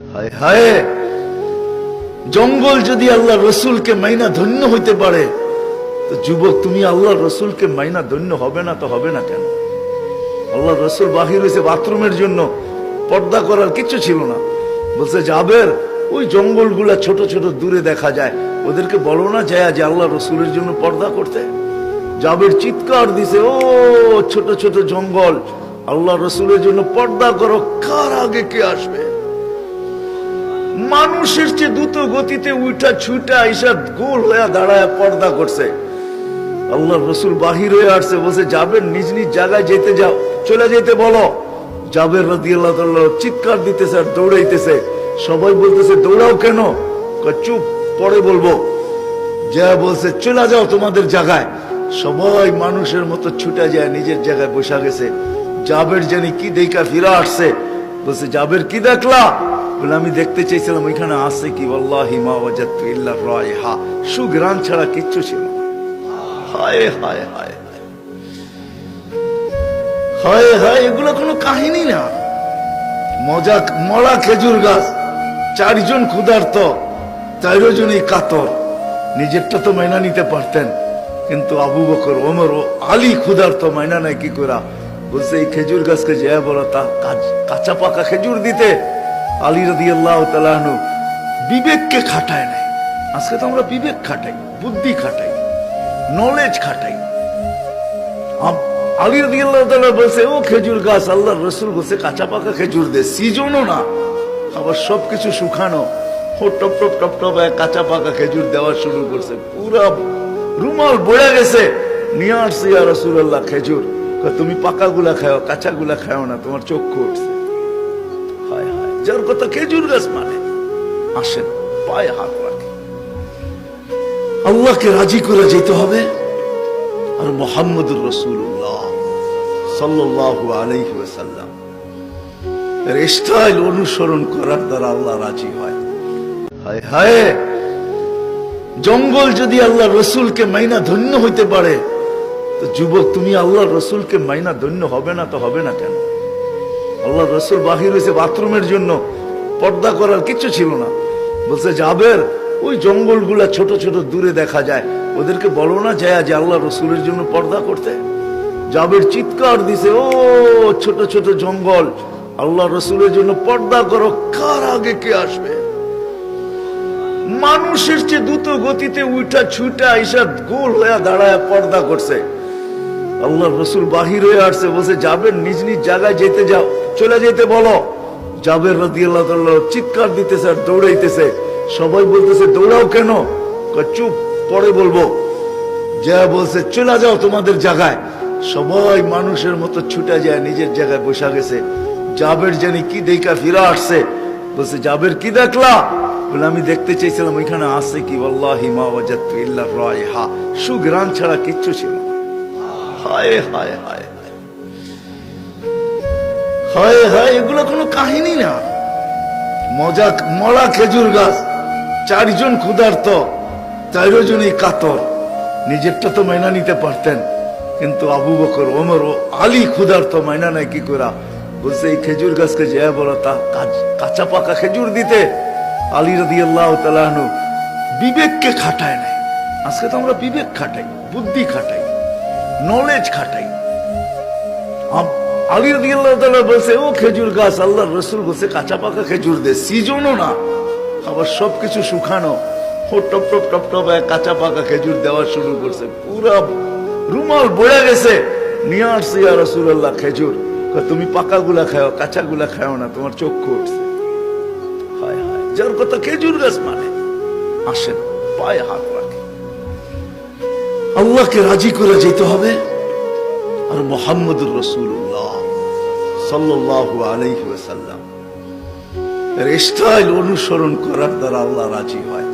হায় হায়, জঙ্গল যদি আল্লাহ রসুলকে মাইনা ধন্য হইতে পারে, তো যুবক তুমি আল্লাহ রসুলকে মাইনা ধন্য হবে না তো হবে না কেন? আল্লাহ রসুল বাহির হয়েছে বাথরুমের জন্য, পর্দা করার কিছু ছিল না। বলছে জাবের, ওই জঙ্গলগুলা ছোট ছোট দূরে দেখা যায়, ওদেরকে বলো না যায় যে আল্লাহ রসুলের জন্য পর্দা করতে। জাবের চিৎকার দিছে, ও ছোট ছোট জঙ্গল, আল্লাহ রসুলের জন্য পর্দা করো, কার আগে কে আসবে? মানুষের চেয়ে দ্রুত গতিতে উঠা ছুটা এসব গোল হয়ে দাঁড়ায় পর্দা করছে। আল্লাহ রসুল বাহির হয়ে আসছে, বলছে জাবের নিজ নিজ জায়গায় যেতে যাও, চলে যেতে বলো। জাবের রাদিয়াল্লাহু তাআলা চিৎকার দিতেছে আর দৌড়াইতেছে। সবাই বলতেছে দৌড়াও কেন? চুপ, পরে বলবো। যা বলছে চলে যাও তোমাদের জায়গায়। সবাই মানুষের মতো ছুটে যায়, নিজের জায়গায় বসা গেছে। জাবের জানি কি দেখা ফিরা আসছে। বলছে জাবের কি দেখলা? বলে আমি দেখতে চাইছিলাম ওইখানে আছে কি, ওয়াল্লাহি মা ওয়াজাদতু ইল্লা রায়হা, সুঘ্রাণ ছাড়া কিচ্ছু ছিল না। হায় হায় হায় হায় হায়, এগুলো কোনো কাহিনী না। মজা মরা খেজুর গাছ, চারজন ক্ষুধার্ত, 13 জনই কাতর। নিজেরটা তো মাইনা নিতে পারতেন, কিন্তু আবু বকর, ওমর ও আলী ক্ষুধার্ত, মাইনা নাই কি করা। বলছে এই খেজুর গাছকে যে বলো তা কাঁচা পাকা খেজুর দিতে। আলী রাদিয়াল্লাহু তাআলা আনহু বিবেককে খাটায় নাই। আজকে তো আমরা বিবেক খাটাই, বুদ্ধি খাটাই, নলেজ খাটাই। আলী রাদিয়াল্লাহু তাআলা বলছে ও খেজুর গাছ, আল্লাহর রাসূল বলছে কাঁচা পাকা খেজুর দে, সিজনও না, আবার সবকিছু শুকানো, টপ টপ টপ টপ কাঁচা পাকা খেজুর দেওয়া শুরু করছে। পুরা রুমাল বয়ে গেছে। নিয়ে আসছে ইয়া রাসূলুল্লাহ খেজুর। তুমি পাকা গুলা খাও, কাঁচা গুলা খাও না, তোমার চক্ষু উঠছে। হায় হায়, যার কথা খেজুর গাছ মানে। আসেন, পায়ে হাত রাখে, আল্লাহকে রাজি করে যেতে হবে। আর মুহাম্মদুর রাসূলুল্লাহ সাল্লাল্লাহু আলাইহি ওয়াসাল্লাম এর স্টাইল অনুসরণ করার দ্বারা আল্লাহ রাজি হয়। হায় হায়, জঙ্গল যদি আল্লাহ রসুলকে মাইনা ধন্য হইতে পারে, তো যুবক তুমি আল্লাহ রসুলকে মাইনা ধন্য হবে না তো হবে না কেন? আল্লাহ রসুল বাহির হয়েছে বাথরুমের জন্য, পর্দা করার কিছু ছিল না। বলছে জাবের, ওই জঙ্গলগুলা ছোট ছোট দূরে দেখা যায়, ওদেরকে বলো না যায় যে আল্লাহ রসুলের জন্য পর্দা করতে। জাবের চিৎকার দিছে, ও ছোট ছোট জঙ্গল, আল্লাহ রসুলের জন্য পর্দা করো, কার আগে কে আসবে? মানুষের চেয়ে দ্রুত গতিতে উঠা ছুটা এসব গোল হয়ে দাঁড়ায় পর্দা করছে। আল্লাহ রসুল বাহির হয়ে আসছে, বলছে জাবের নিজ নিজ জায়গায় যেতে যাও, চলে যেতে বলো। জাবের রাদিয়াল্লাহু তাআলা চিৎকার দিতেছে আর দৌড়াইতেছে। সবাই বলতেছে দৌড়াও কেন? চুপ, পরে বলবো। যা বলছে চলে যাও তোমাদের জায়গায়। সবাই মানুষের মতো ছুটে যায়, নিজের জায়গায় বসা গেছে। জাবের জানি কি দেখা ফিরা আসছে। বলছে জাবের কি দেখলা? বলে আমি দেখতে চাইছিলাম ওইখানে আছে কি, ওয়াল্লাহি মা ওয়াজাদতু ইল্লা রায়হা, সুঘ্রাণ ছাড়া কিচ্ছু ছিল না। হায় হায় হায় হায় হায়, এগুলো কোনো কাহিনী না। মজা মরা খেজুর গাছ, 4 জন ক্ষুধার্ত, 13 জনই কাতর। নিজেরটা তো মাইনা নিতে পারতেন, কিন্তু আবু বকর, ওমর ও আলী ক্ষুধার্ত, মাইনা নাই কি করা। বলছে এই খেজুর গাছকে যে বলো তা কাঁচা পাকা খেজুর দিতে। আলী রাদিয়াল্লাহু তাআলা আনহু বিবেককে খাটায় নাই। আজকে তো আমরা বিবেক খাটাই, বুদ্ধি খাটাই, নলেজ খাটাই। আলী রাদিয়াল্লাহু তাআলা বলছে ও খেজুর গাছ, আল্লাহর রাসূল বলছে কাঁচা পাকা খেজুর দে, সিজনও না, আবার সবকিছু শুকানো, টপ টপ টপ টপ কাঁচা পাকা খেজুর দেওয়া শুরু করছে। পুরা রুমাল বয়ে গেছে। নিয়ে আসছে ইয়া রাসূলুল্লাহ খেজুর। তুমি পাকা গুলা খাও, কাঁচা গুলা খাও না, তোমার চক্ষু উঠছে। হায় হায়, যার কথা খেজুর গাছ মানে। আসেন, পায়ে হাত রাখে, আল্লাহকে রাজি করে যেতে হবে। আর মুহাম্মদুর রাসূলুল্লাহ সাল্লাল্লাহু আলাইহি ওয়াসাল্লাম এর স্টাইল অনুসরণ করার দ্বারা আল্লাহ রাজি হয়।